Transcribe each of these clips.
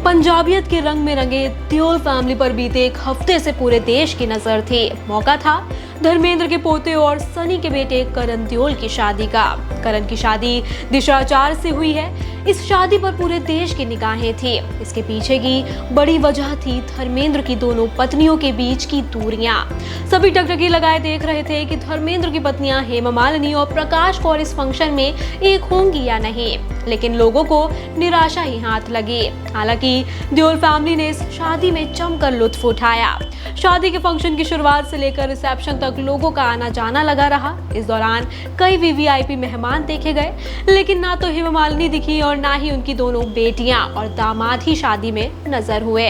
पंजाबियत के रंग में रंगे देओल फैमिली पर बीते एक हफ्ते से पूरे देश की नजर थी। मौका था धर्मेंद्र के पोते और सनी के बेटे करण देओल की शादी का। करण की शादी दिशाचार से हुई है। इस शादी पर पूरे देश की निगाहें थी। इसके पीछे की बड़ी वजह थी धर्मेंद्र की दोनों पत्नियों के बीच की दूरियां। सभी टकटकी लगाए देख रहे थे कि धर्मेंद्र की पत्नियां हेमा मालिनी और प्रकाश कौर इस फंक्शन में एक होंगी या नहीं, लेकिन लोगों को निराशा ही हाथ लगी। हालांकि देओल फैमिली ने इस शादी में जमकर लुत्फ उठाया। शादी के फंक्शन की शुरुआत से लेकर रिसेप्शन तक लोगों का आना जाना लगा रहा। इस दौरान कई वीवीआईपी मेहमान देखे गए, लेकिन ना तो हेमा मालिनी दिखी और ना ही उनकी दोनों बेटियां और दामाद ही शादी में नजर हुए।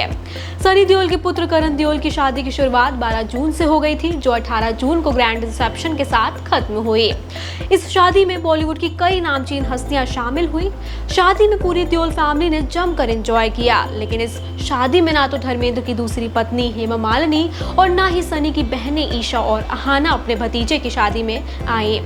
सनी देओल के पुत्र करण देओल की शादी की शुरुआत 12 जून से हो गई थी, जो 18 जून को ग्रैंड रिसेप्शन के साथ खत्म हुई। इस शादी में बॉलीवुड की कई नामचीन हस्तियां शामिल हुई। शादी में पूरी देओल फैमिली ने जमकर एंजॉय किया, लेकिन इस शादी में ना तो धर्मेंद्र की दूसरी पत्नी हेमा मालिनी और ना ही सनी की बहनें ईशा और अहाना अपने भतीजे की शादी में आई।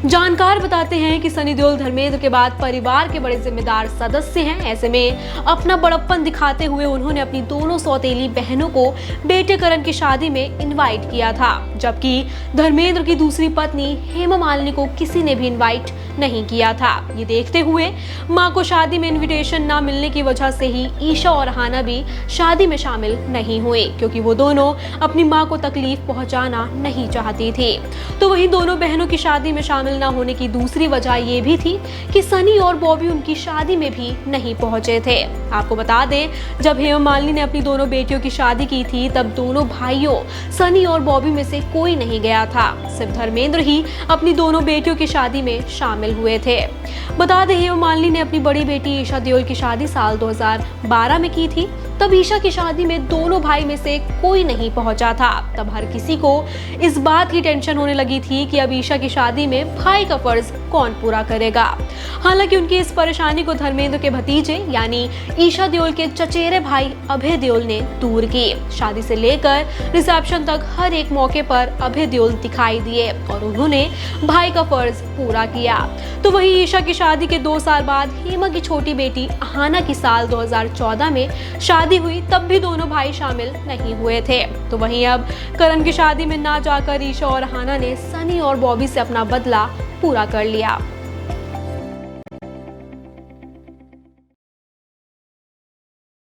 जानकार बताते हैं कि सनी देओल धर्मेंद्र के बाद परिवार के बड़े जिम्मेदार सदस्य हैं। ऐसे में अपना बड़प्पन दिखाते हुए उन्होंने अपनी दोनों सौतेली बहनों को बेटे करण की शादी में इनवाइट किया था, जबकि धर्मेंद्र की दूसरी पत्नी हेमा मालिनी को किसी ने भी इनवाइट नहीं किया था। ये देखते हुए मां को शादी में इनविटेशन ना मिलने की वजह से ही ईशा और अहाना भी शादी में शामिल नहीं हुए, क्योंकि वो दोनों अपनी मां को तकलीफ पहुंचाना नहीं चाहती थी। तो वहीं दोनों बहनों की शादी में शामिल ना होने की दूसरी वजह ये भी थी कि सनी और बॉबी उनकी शादी में भी नहीं पहुंचे थे। आपको बता दें, जब हेमा मालिनी ने अपनी दोनों बेटियों की शादी की थी, तब दोनों भाइयों सनी और बॉबी में से कोई नहीं गया था। सिर्फ धर्मेंद्र ही अपनी दोनों बेटियों की शादी में शामिल हुए थे। बता दें, हेमा मालिनी ने अपनी बड़ी बेटी ईशा देओल की शादी साल 2012 में की थी। तब ईशा की शादी में दोनों भाई में से कोई नहीं पहुंचा था। तब हर किसी को इस बात की टेंशन होने लगी थी कि अब ईशा की शादी में भाई का फर्ज कौन पूरा करेगा। हालांकि उनकी इस परेशानी को धर्मेंद्र के भतीजे यानी ईशा देओल के चचेरे भाई अभय देओल ने दूर की। शादी से लेकर रिसेप्शन तक हर एक मौके पर अभय देओल दिखाई दिए और उन्होंने भाई का फर्ज पूरा किया। तो वहीं ईशा की शादी के 2 साल बाद हेमा की छोटी बेटी अहाना की साल 2014 में शादी हुई, तब भी दोनों भाई शामिल नहीं हुए थे। तो वहीं अब करण की शादी में ना जाकर ईशा और अहाना ने सनी और बॉबी से अपना बदला पूरा कर लिया।